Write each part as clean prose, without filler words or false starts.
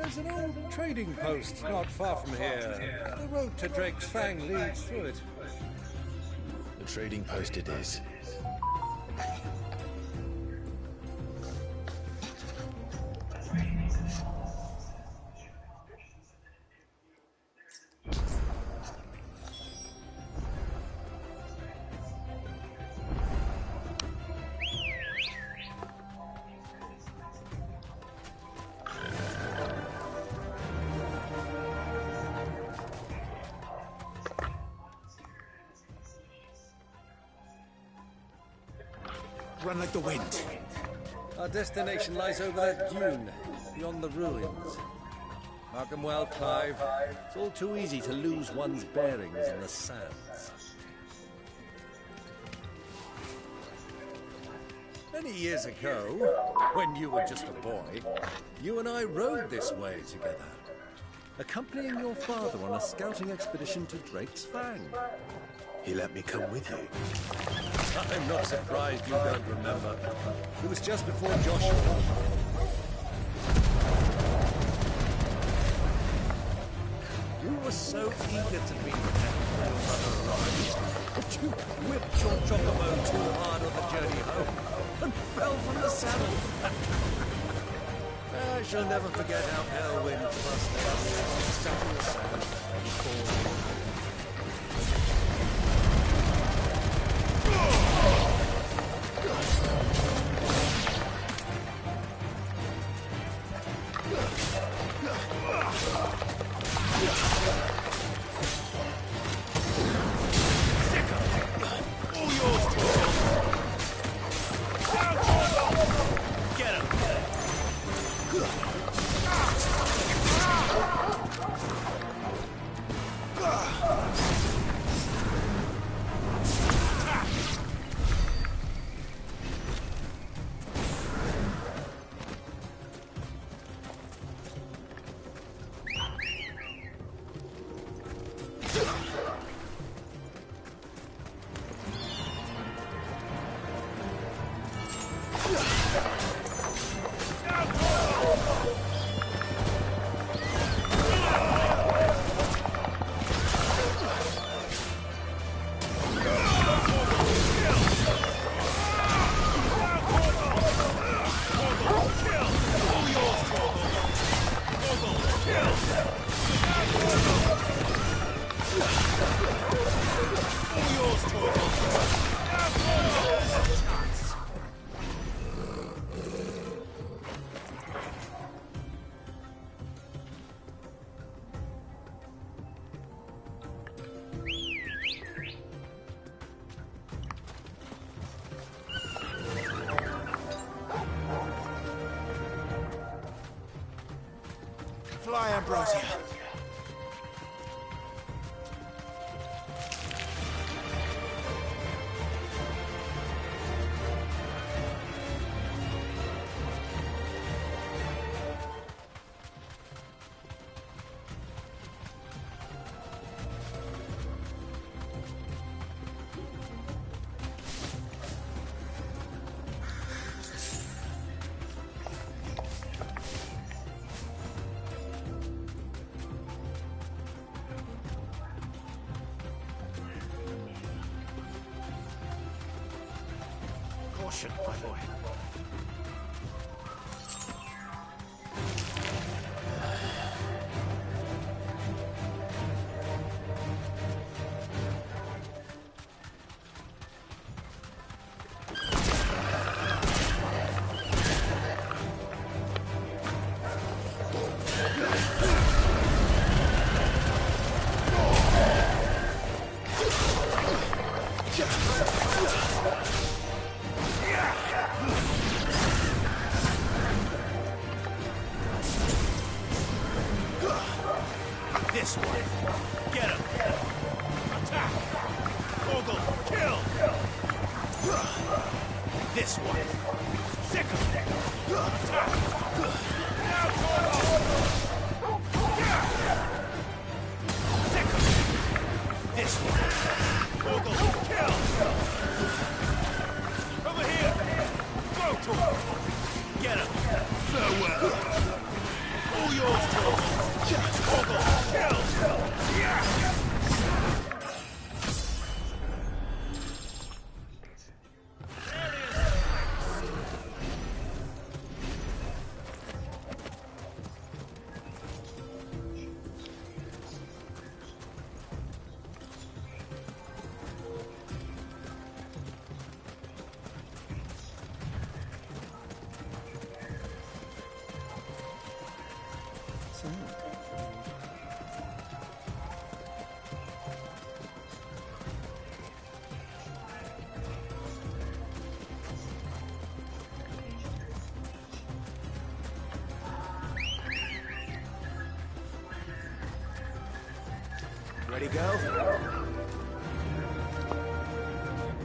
There's an old trading post not far from here. The road to Drake's Fang leads through it. The trading post it is. Run like the wind. Our destination lies over that dune, beyond the ruins. Mark 'em well, Clive. It's all too easy to lose one's bearings in the sands. Many years ago, when you were just a boy, you and I rode this way together, accompanying your father on a scouting expedition to Drake's Fang. He let me come with you. I'm not surprised you don't remember. It was just before Joshua. You were so eager to be back when your mother arrived that you whipped your chocobo too hard on the journey home and fell from the saddle. I shall never forget how Elwyn thrust down, sat in the sand, and called. Fly, Ambrosia. Caution, my boy. This way. Get him. Attack. Ogle. Kill. This way. Sick him. Attack. Now, sick him. This way. Ogle. Kill. Over here. Go to him. Get him. Farewell. All yours. yours, Torgal. Kill. Yeah. Ready, go?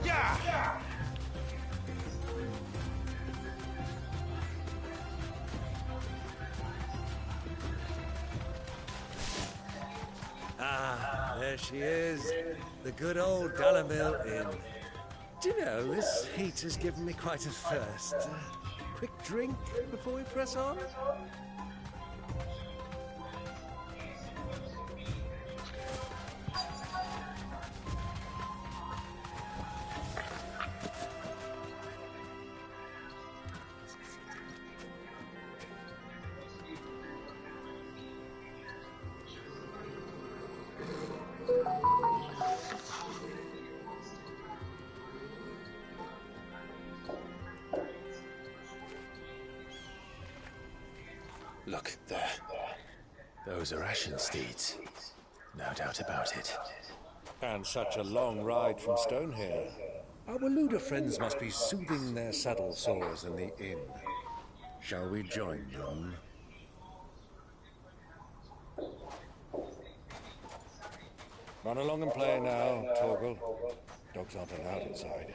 Yeah. Ah, there she is. The good old Dalamil Inn. Do you know, this heat has given me quite a thirst. Quick drink before we press on? Look, there. Those are Ashen steeds. No doubt about it. And such a long ride from Stonehair. Our Waluda friends must be soothing their saddle sores in the inn. Shall we join them? Run along and play now, Torgal. Dogs aren't allowed inside.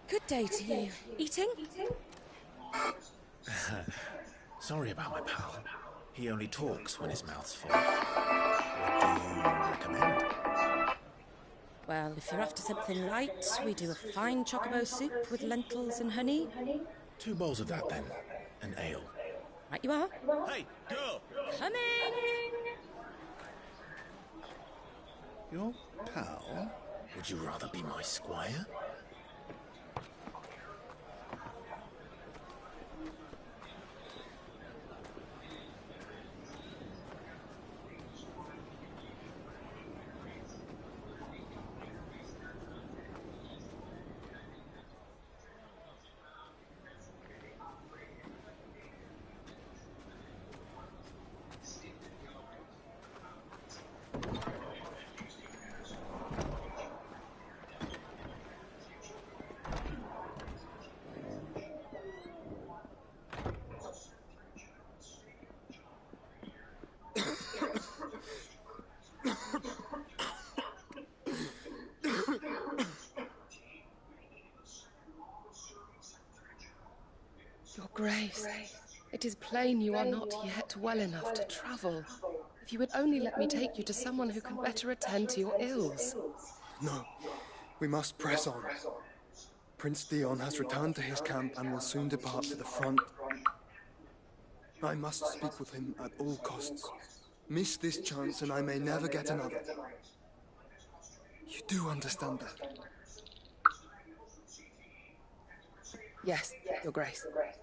Good day to you. Eating? Sorry about my pal. He only talks when his mouth's full. What do you recommend? Well, if you're after something light, we do a fine chocobo soup with lentils and honey. 2 bowls of that, then. An ale. Right you are. Hey, girl. Coming! Your pal? Would you rather be my squire? Your Grace, it is plain you are not yet well enough to travel. If you would only let me take you to someone who can better attend to your ills. No, we must press on. Prince Theon has returned to his camp and will soon depart to the front. I must speak with him at all costs. Miss this chance and I may never get another. You do understand that? Yes, Your Grace. But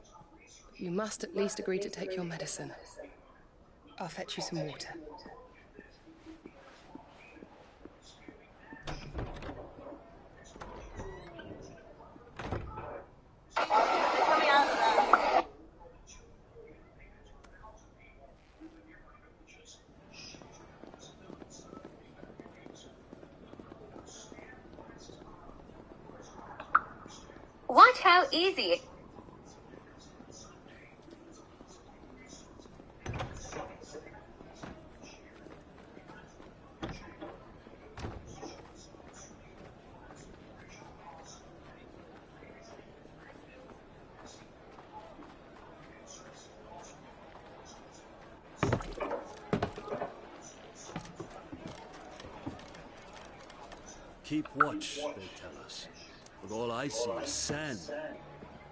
you must at least agree to take your medicine. I'll fetch you some water. how easy. Keep watch, they tell us. But all I see is sand.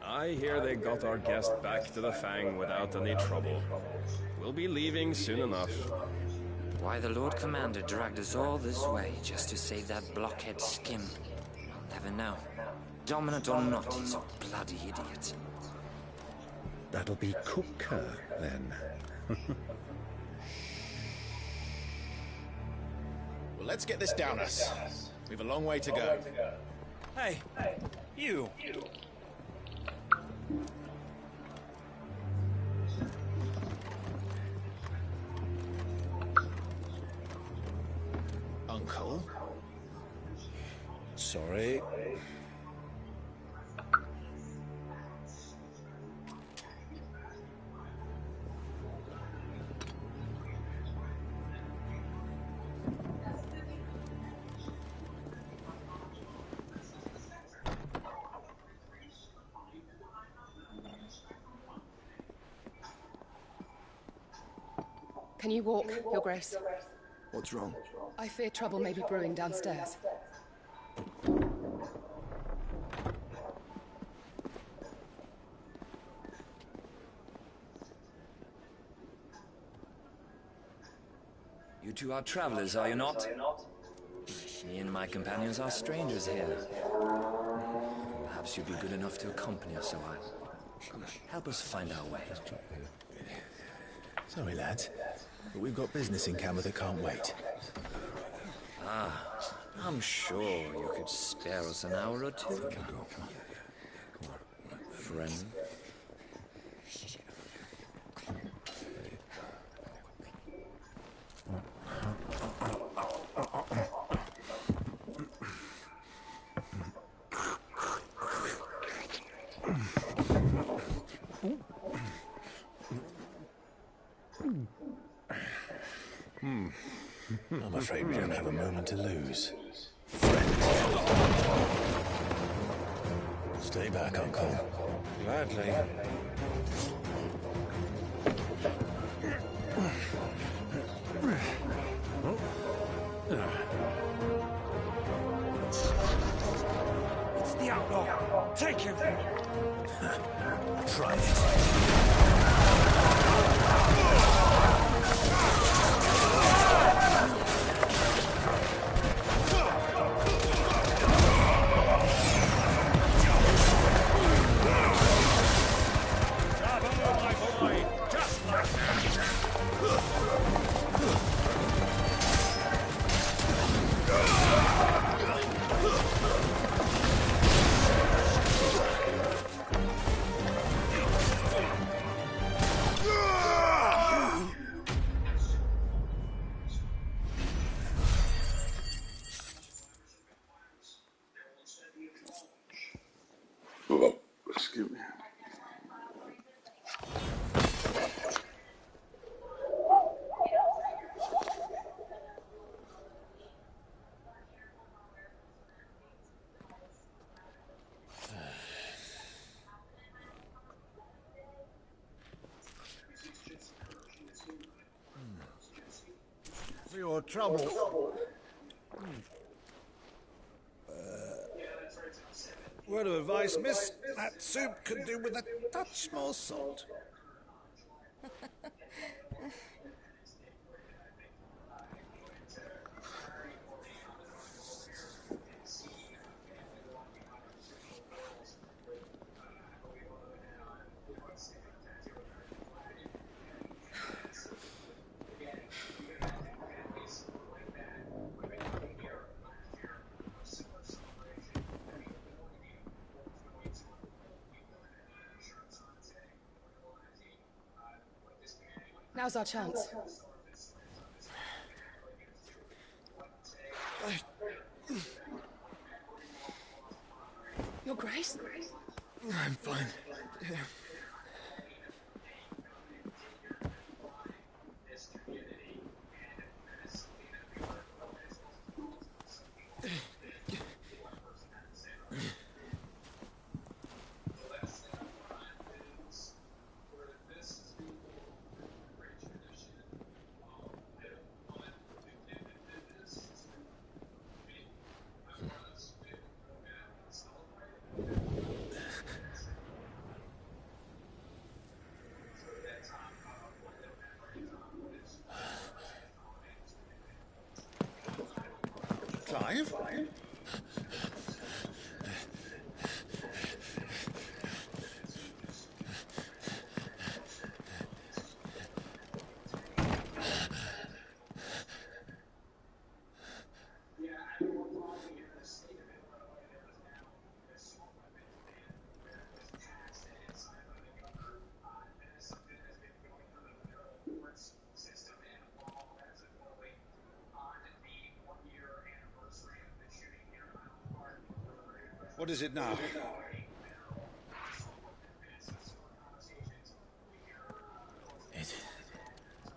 I hear they got our guest back to the Fang without any trouble. We'll be leaving soon enough. Why the Lord Commander dragged us all this way just to save that blockhead skin, I'll never know. Dominant or not, he's a bloody idiot. That'll be Cooker, then. Well, let's get this down us. We've a long way to go. Hey, you! Uncle? Sorry. Can you walk, Your Grace? What's wrong? I fear trouble may be brewing downstairs. You two are travelers, are you not? Me and my companions are strangers here. Perhaps you'd be good enough to accompany us a while. Help us find our way. Sorry, lads, but we've got business in camera that can't wait. I'm sure you could spare us an hour or two. Friend. I'm afraid we don't have a moment to lose. Stay back, Uncle. Gladly. It's the outlaw! Take him! Try it. Excuse me. For your trouble. Word of advice, miss. That soup could do with a touch more salt. Now's our chance. Your Grace? I'm fine. Yeah. Clive? What is it now?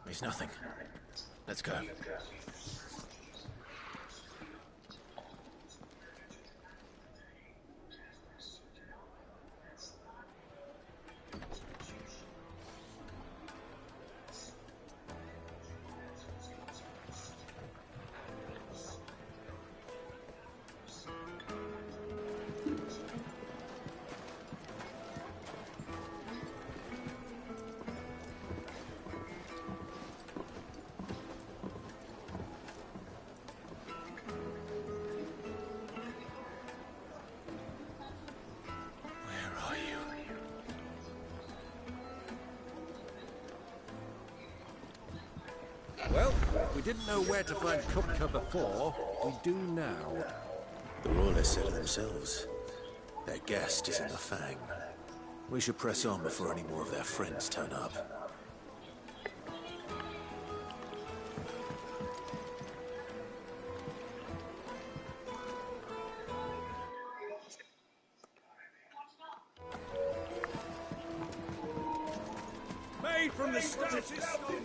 It's nothing. Let's go. Well, we didn't know where to find Kupka before. We do now. The royalists said it themselves. Their guest is in the Fang. We should press on before any more of their friends turn up. Made from the stoutest stoneware.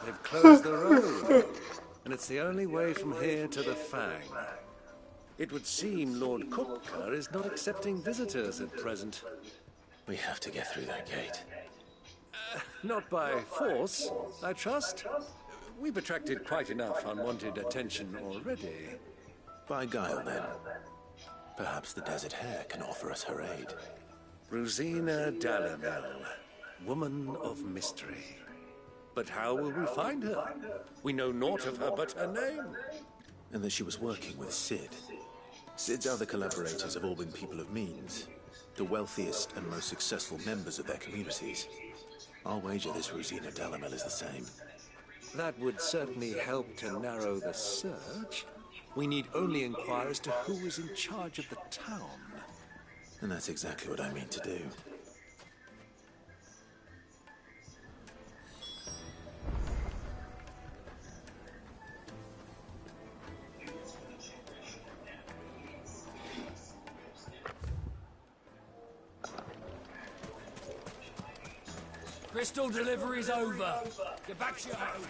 They've closed the road, and it's the only way from here to the Fang. It would seem Lord Kupka is not accepting visitors at present. We have to get through that gate. Not by force, I trust. We've attracted quite enough unwanted attention already. By guile, then. Perhaps the Desert Hare can offer us her aid. Rosina Dalimel, woman of mystery. But how will we find her? We know naught of her but her name. And that she was working with Sid. Sid's other collaborators have all been people of means, the wealthiest and most successful members of their communities. I'll wager this Rosina Dalimel is the same. That would certainly help to narrow the search. We need only inquire as to who is in charge of the town. And that's exactly what I mean to do. Crystal delivery's over. Get back to your home.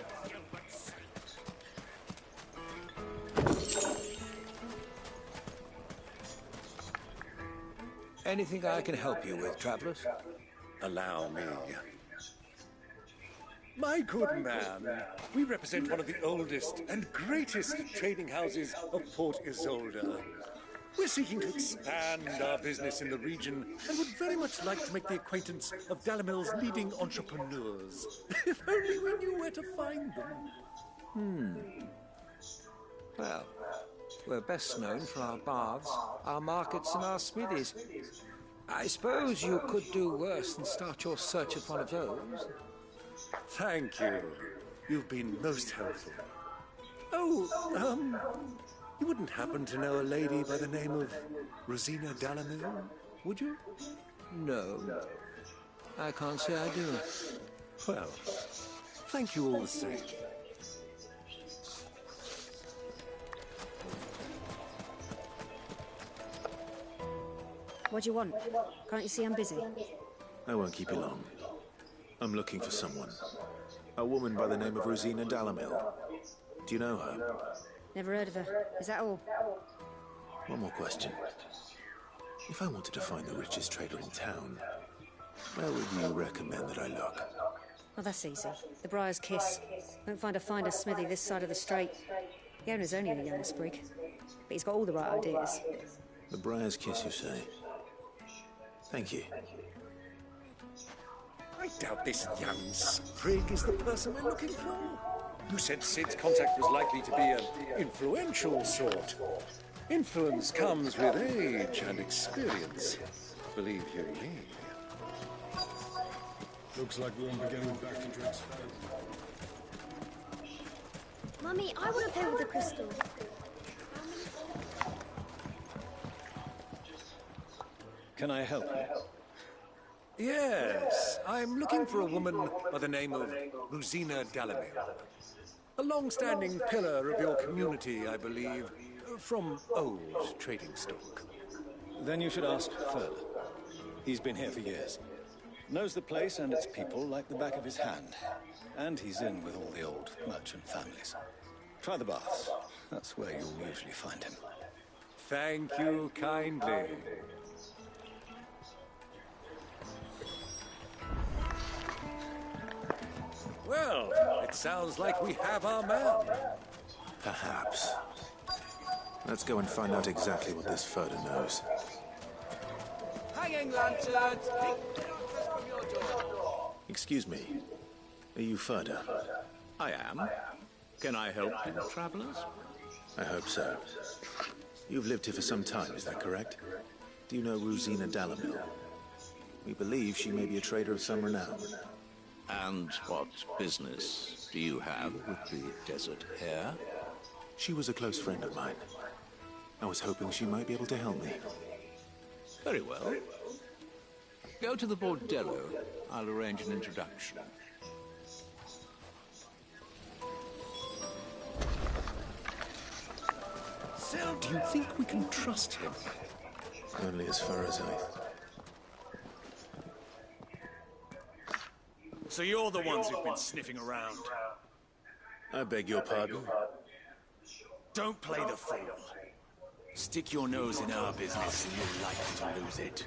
Anything I can help you with, travelers? Allow me. My good man, we represent one of the oldest and greatest trading houses of Port Isolde. We're seeking to expand our business in the region and would very much like to make the acquaintance of Dalimel's leading entrepreneurs. If only we knew where to find them. Well, we're best known for our baths, our markets, and our smithies. I suppose you could do worse than start your search at one of those. Thank you. You've been most helpful. Oh, you wouldn't happen to know a lady by the name of Rosina Dalimel, would you? No, I can't say I do. Well, thank you all the same. What do you want? Can't you see I'm busy? I won't keep you long. I'm looking for someone. A woman by the name of Rosina Dalamil. Do you know her? Never heard of her. Is that all? One more question. If I wanted to find the richest trader in town, where would you recommend that I look? Oh, that's easy. The Briar's Kiss. Won't find a finer smithy this side of the strait. The owner's only a young sprig, but he's got all the right ideas. The Briar's Kiss, you say? Thank you. I doubt this young sprig is the person we're looking for. You said Sid's contact was likely to be an influential sort. Influence comes with age and experience. Believe you me. Looks like we won't be getting back to Drake's phone. Mummy, I want to play with the crystal. Can I help you? Yes, I'm looking for a woman by the name of Rosina Dalamil. A long-standing pillar of your community, I believe, from old trading stock. Then you should ask further. He's been here for years. Knows the place and its people like the back of his hand. And he's in with all the old merchant families. Try the baths. That's where you'll usually find him. Thank you kindly. Well, it sounds like we have our man. Perhaps. Let's go and find out exactly what this Furder knows. Hanging lanterns! From your door. Excuse me. Are you Furder? I am. Can I help you, travelers? I hope so. You've lived here for some time, is that correct? Do you know Rosina Dalamil? We believe she may be a trader of some renown. And what business do you have with the desert hare? She was a close friend of mine. I was hoping she might be able to help me. Very well. Go to the bordello. I'll arrange an introduction. Do you think we can trust him? Only as far as So you're the ones who've been sniffing around. I beg your pardon? Don't play the fool. Stick your nose in our business and you're likely to lose it.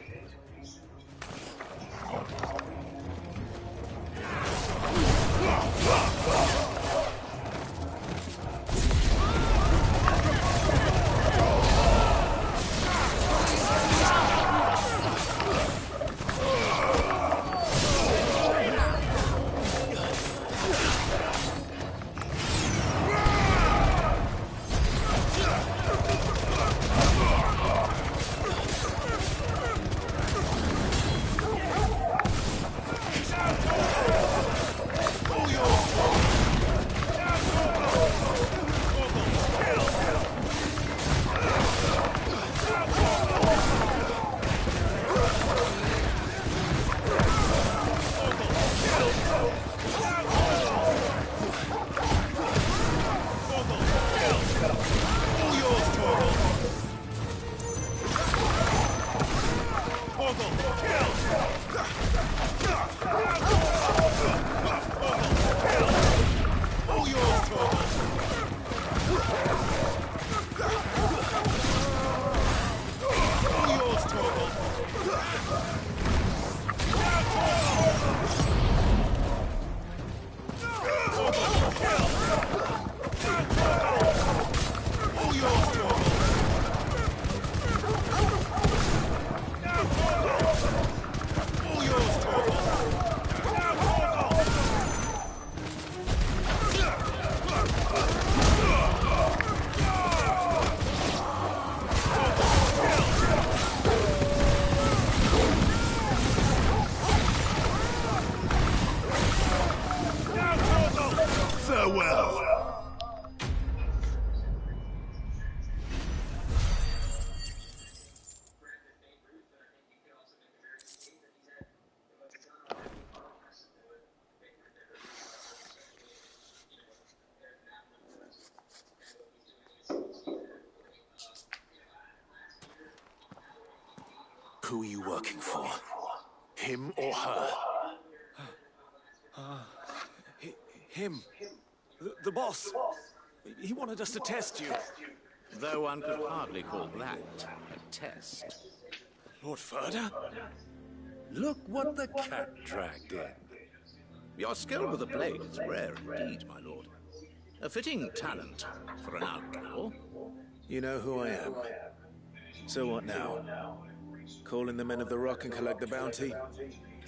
Who are you working for? Him or her? Him. The boss. He wanted us to test you. Though one could hardly call that a test. Lord Ferda? Look what the cat dragged in. Your skill with the blade is rare indeed, my lord. A fitting talent for an outlaw. You know who I am. So what now? Call in the men of the Rock and collect the bounty?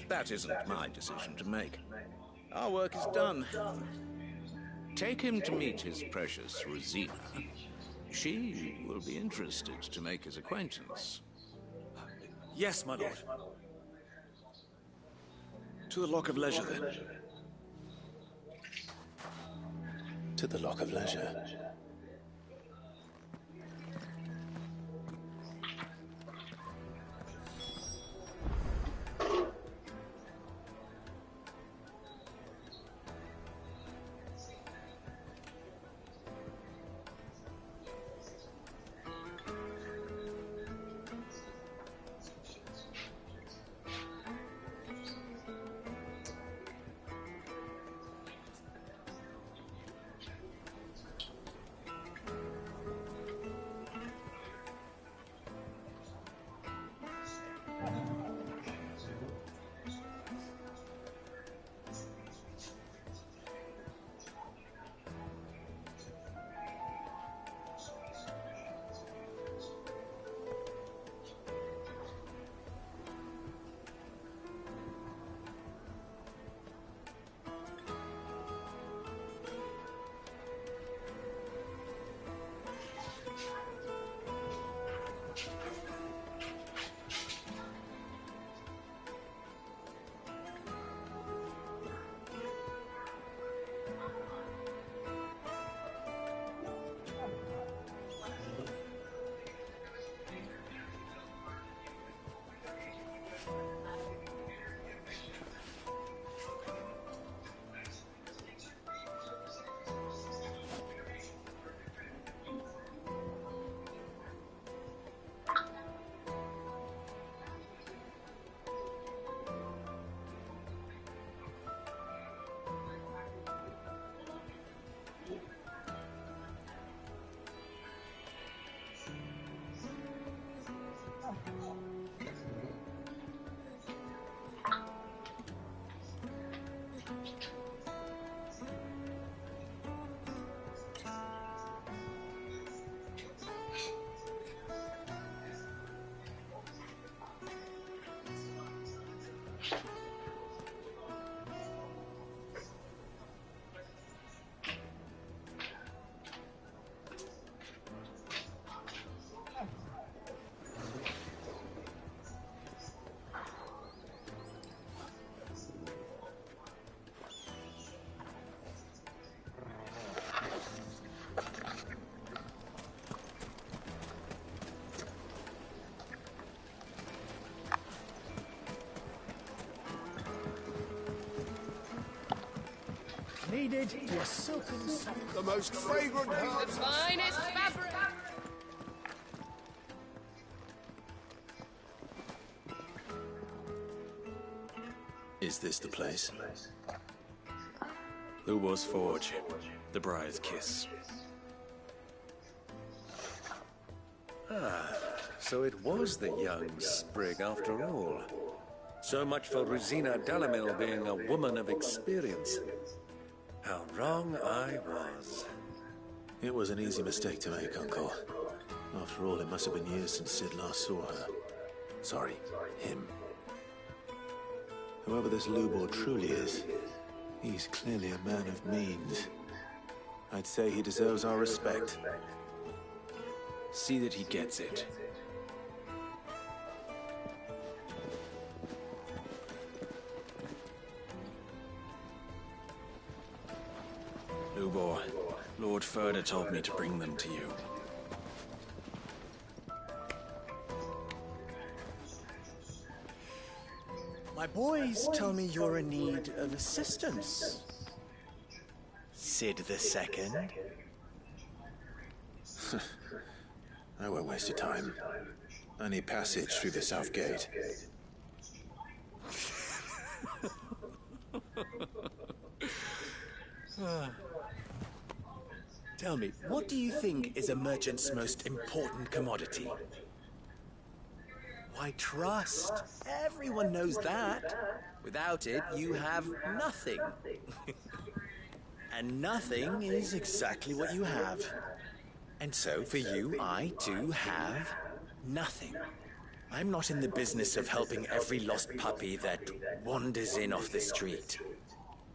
That isn't my decision to make. Our work is done. Take him to meet his precious Rosina. She will be interested to make his acquaintance. Yes, my lord. To the Lock of Leisure, then. To the Lock of Leisure. Needed your silken soft, the most fragrant The finest fabric. Is this the place? Lubor's Forge. The Briar's Kiss. So it was the young sprig after all. So much for Rosina Dalamil being a woman of experience. How wrong I was. It was an easy mistake to make, Uncle. After all, it must have been years since Sid last saw her. Sorry, him. Whoever this Lubor truly is, he's clearly a man of means. I'd say he deserves our respect. See that he gets it. Lubor, Lord Ferda told me to bring them to you. My boys tell me you're in need of assistance. Sid the Second? I won't waste your time. Any passage through the south gate? Tell me, what do you think is a merchant's most important commodity? Why, trust. Everyone knows that. Without it, you have nothing. And nothing is exactly what you have. And so, for you, I, too, have nothing. I'm not in the business of helping every lost puppy that wanders in off the street.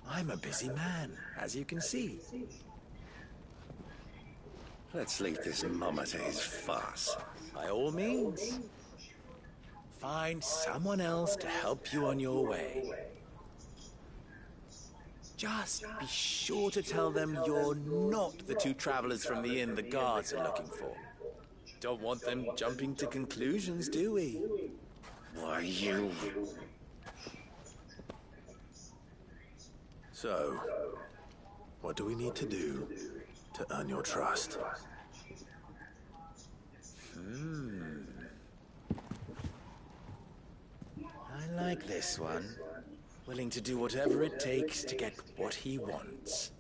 I'm a busy man, as you can see. Let's leave this mummer to his farce. By all means. Find someone else to help you on your way. Just be sure to tell them you're not the two travelers from the inn the guards are looking for. Don't want them jumping to conclusions, do we? Why, you... So, what do we need to do to earn your trust? I like this one. Willing to do whatever it takes to get what he wants.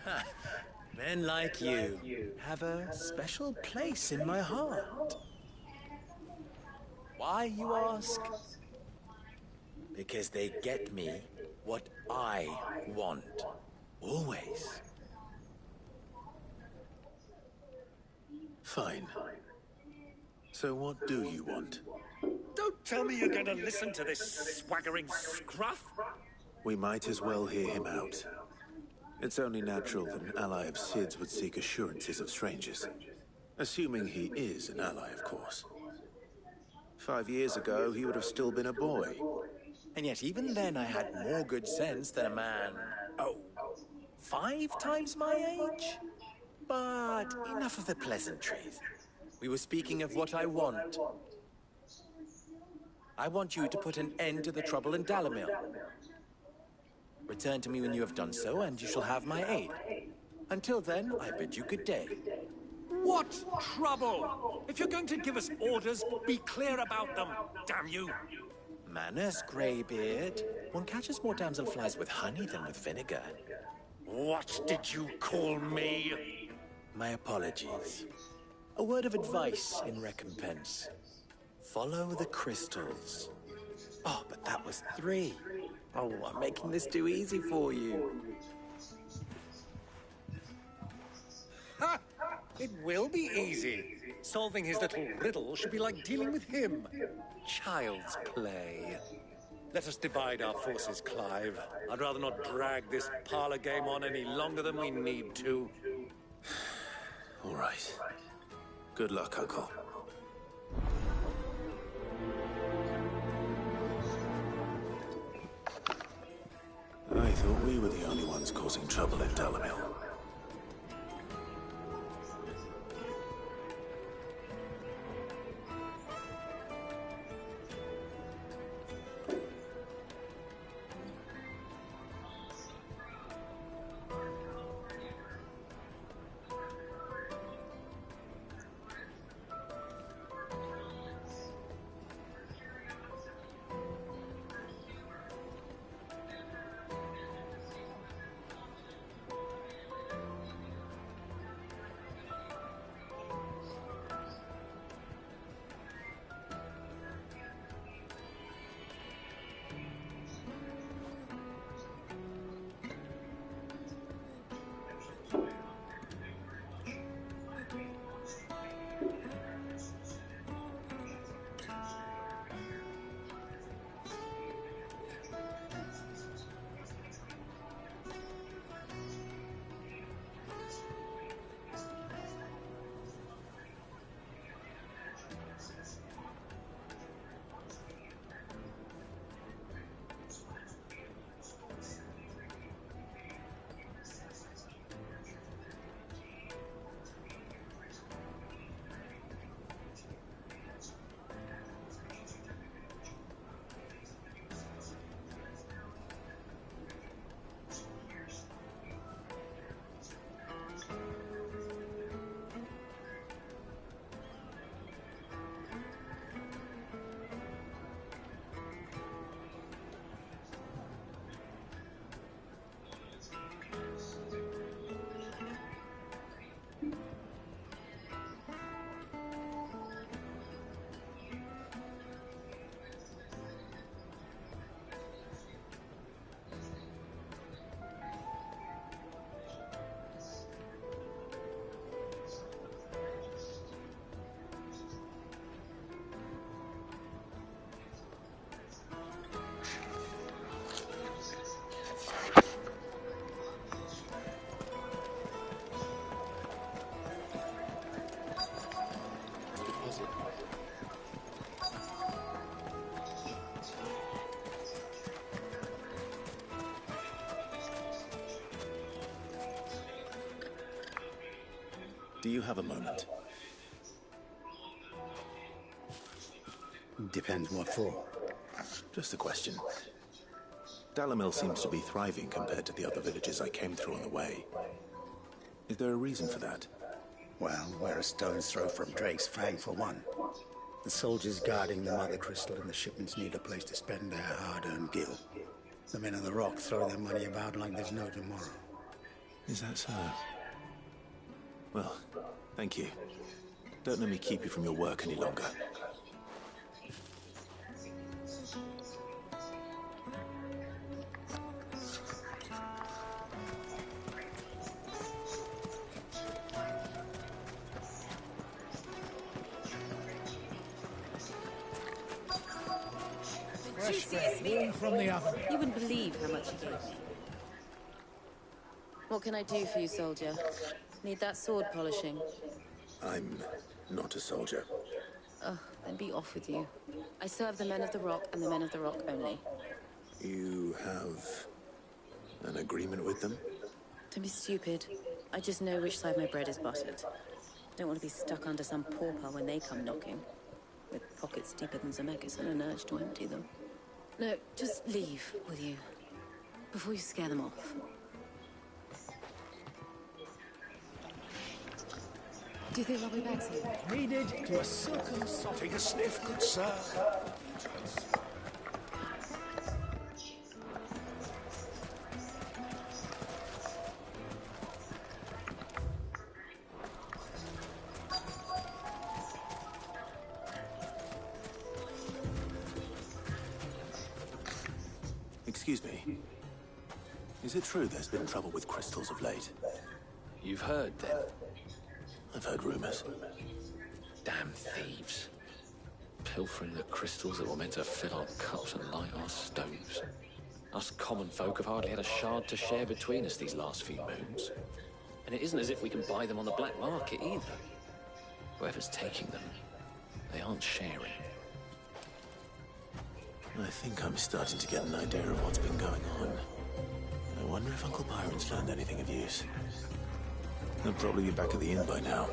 Ha! Men like you have a special place in my heart. Why, you ask? Because they get me what I want. Always. Fine. So what do you want? Don't tell me you're going to listen to this swaggering scruff. We might as well hear him out. It's only natural that an ally of Sid's would seek assurances of strangers. Assuming he is an ally, of course. 5 years ago, he would have still been a boy. And yet even then I had more good sense than a man, 5 times my age? But enough of the pleasantries. We were speaking of what I want. I want you to put an end to the trouble in Dalamil. Return to me when you have done so, and you shall have my aid. Until then, I bid you good day. What trouble? If you're going to give us orders, be clear about them, damn you. Manners, Greybeard. One catches more damselflies with honey than with vinegar. What did you call me? My apologies. A word of advice in recompense. Follow the crystals. Oh, but that was 3. Oh, I'm making this too easy for you. Ha! It will be easy. Solving his little riddle should be like dealing with him. Child's play. Let us divide our forces, Clive. I'd rather not drag this parlor game on any longer than we need to. All right. Good luck, Uncle. I thought we were the only ones causing trouble in Dalamil. Do you have a moment? Depends what for. Just a question. Dalamil seems to be thriving compared to the other villages I came through on the way. Is there a reason for that? Well, we're a stone's throw from Drake's Fang, for one. The soldiers guarding the Mother Crystal and the shipments need a place to spend their hard-earned gil. The men of the Rock throw their money about like there's no tomorrow. Is that so? Well, thank you. Don't let me keep you from your work any longer. Fresh bread, warm from the oven. You wouldn't believe how much he gave me. What can I do for you, soldier? Need that sword polishing? I'm not a soldier. Oh, then be off with you. I serve the men of the Rock and the men of the Rock only. You have an agreement with them? Don't be stupid. I just know which side my bread is buttered. Don't want to be stuck under some pauper when they come knocking. With pockets deeper than Zemeckis and an urge to empty them. No, just leave, will you? Before you scare them off. Do you think they'll be back soon? Needed to a silken soft. Take a sniff, good sir. Excuse me. Is it true there's been trouble with crystals of late? You've heard, then? I've heard rumors. Damn thieves. Pilfering the crystals that were meant to fill our cups and light our stoves. Us common folk have hardly had a shard to share between us these last few moons. And it isn't as if we can buy them on the black market either. Whoever's taking them, they aren't sharing. I think I'm starting to get an idea of what's been going on. I wonder if Uncle Byron's learned anything of use. He'll probably be back at the inn by now.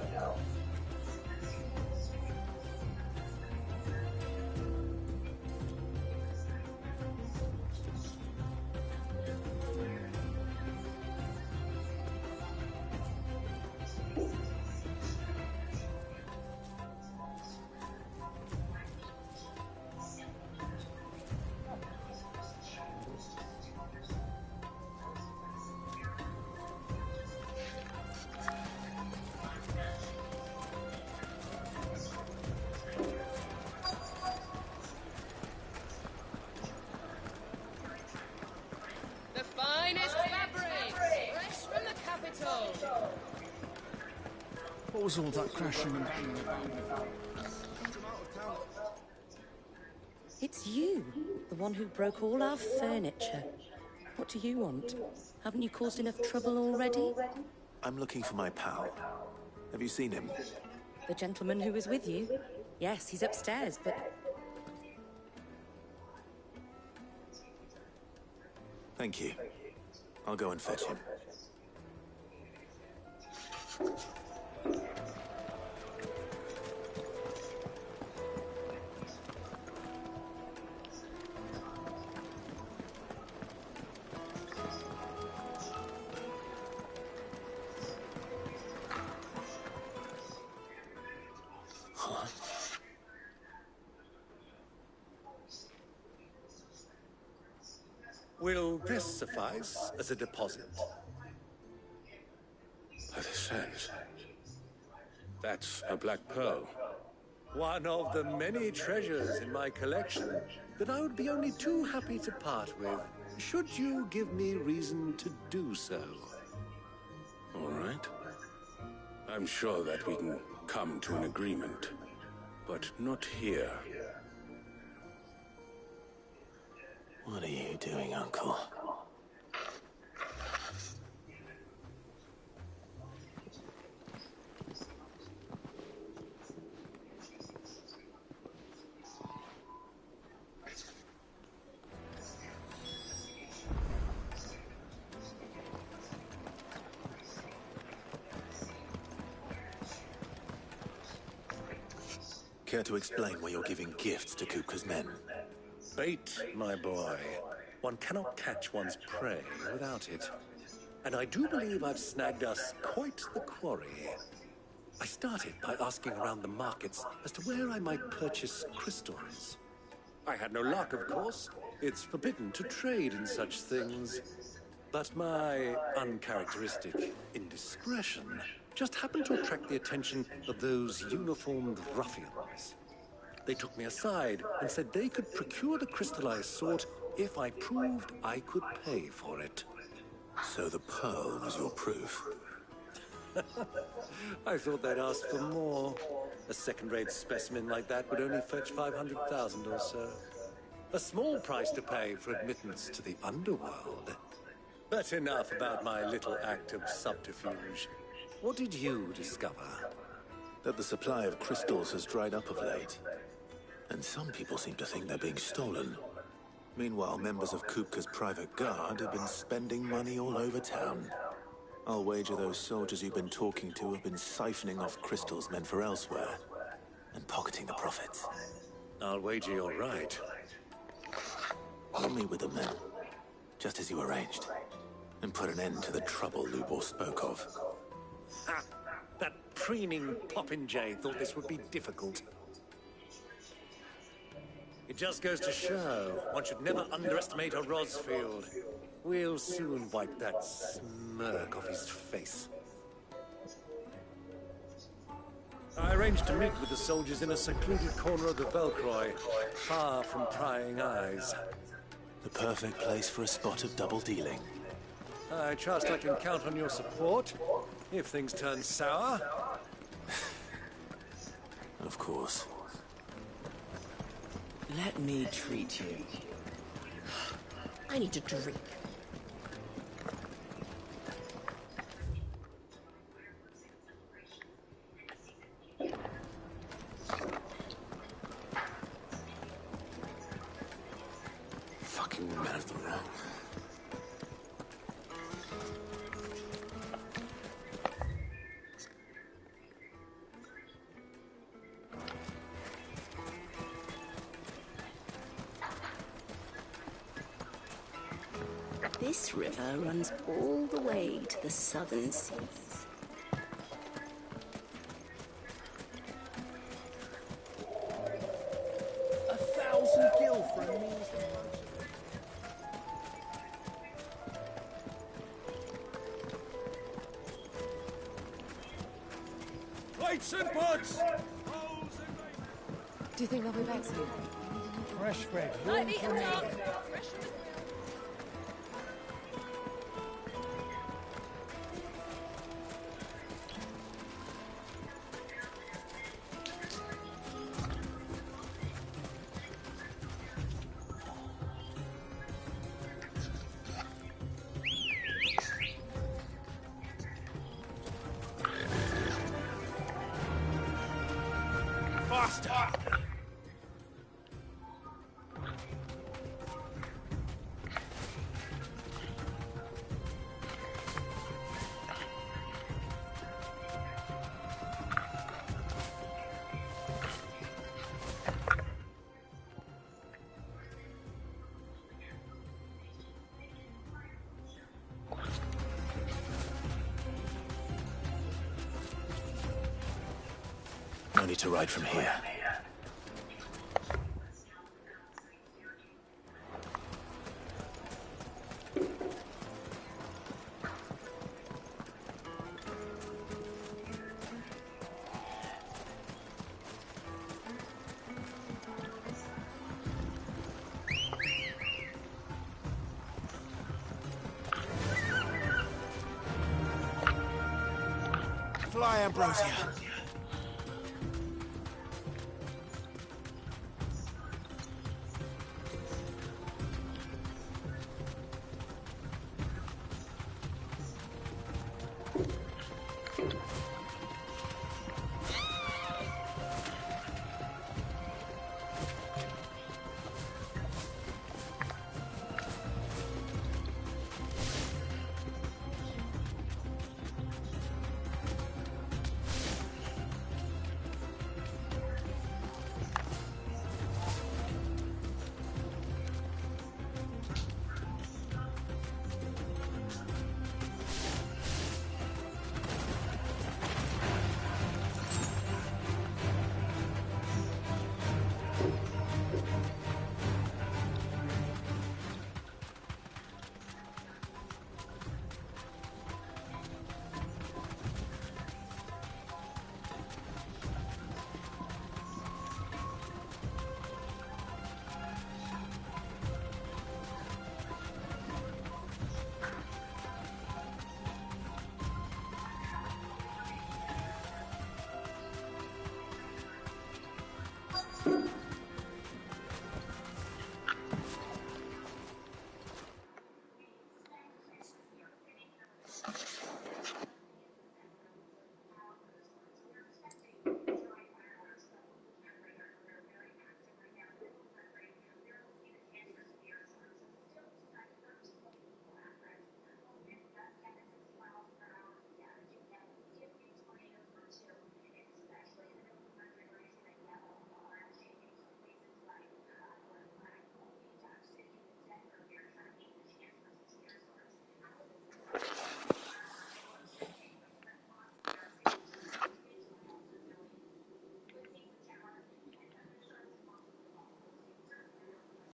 What was all that crashing and banging about? It's you, the one who broke all our furniture. What do you want? Haven't you caused enough trouble already? I'm looking for my pal. Have you seen him? The gentleman who was with you? Yes, he's upstairs, but... Thank you. I'll go and fetch him. Will this suffice as a deposit? By the sands. That's a black pearl. One of the many treasures in my collection that I would be only too happy to part with, should you give me reason to do so. All right. I'm sure that we can come to an agreement, but not here. What are you doing, Uncle? Care to explain why you're giving gifts to Kupka's men? Bait, my boy. One cannot catch one's prey without it. And I do believe I've snagged us quite the quarry. I started by asking around the markets as to where I might purchase crystals. I had no luck, of course. It's forbidden to trade in such things. But my uncharacteristic indiscretion just happened to attract the attention of those uniformed ruffians. They took me aside and said they could procure the crystal I sought if I proved I could pay for it. So the pearl was your proof? I thought they'd ask for more. A second-rate specimen like that would only fetch 500,000 or so. A small price to pay for admittance to the underworld. But enough about my little act of subterfuge. What did you discover? That the supply of crystals has dried up of late. And some people seem to think they're being stolen. Meanwhile, members of Kupka's private guard have been spending money all over town. I'll wager those soldiers you've been talking to have been siphoning off crystals meant for elsewhere, and pocketing the profits. I'll wager you're right. I'll meet with them then, just as you arranged, and put an end to the trouble Lubor spoke of. Ha! That preening popinjay thought this would be difficult. It just goes to show one should never underestimate a Rosfield. We'll soon wipe that smirk off his face. I arranged to meet with the soldiers in a secluded corner of the Velcroy, far from prying eyes. The perfect place for a spot of double dealing. I trust I can count on your support, if things turn sour. Of course. Let me treat you. I need a drink. Fucking men of the wrong. This river runs all the way to the southern seas. A 1,000 gil for a measly. Plates and pots! Do you think they'll be back soon? Fresh bread. Light me and dark. Faster! No need to ride from here. Fly, Ambrosia.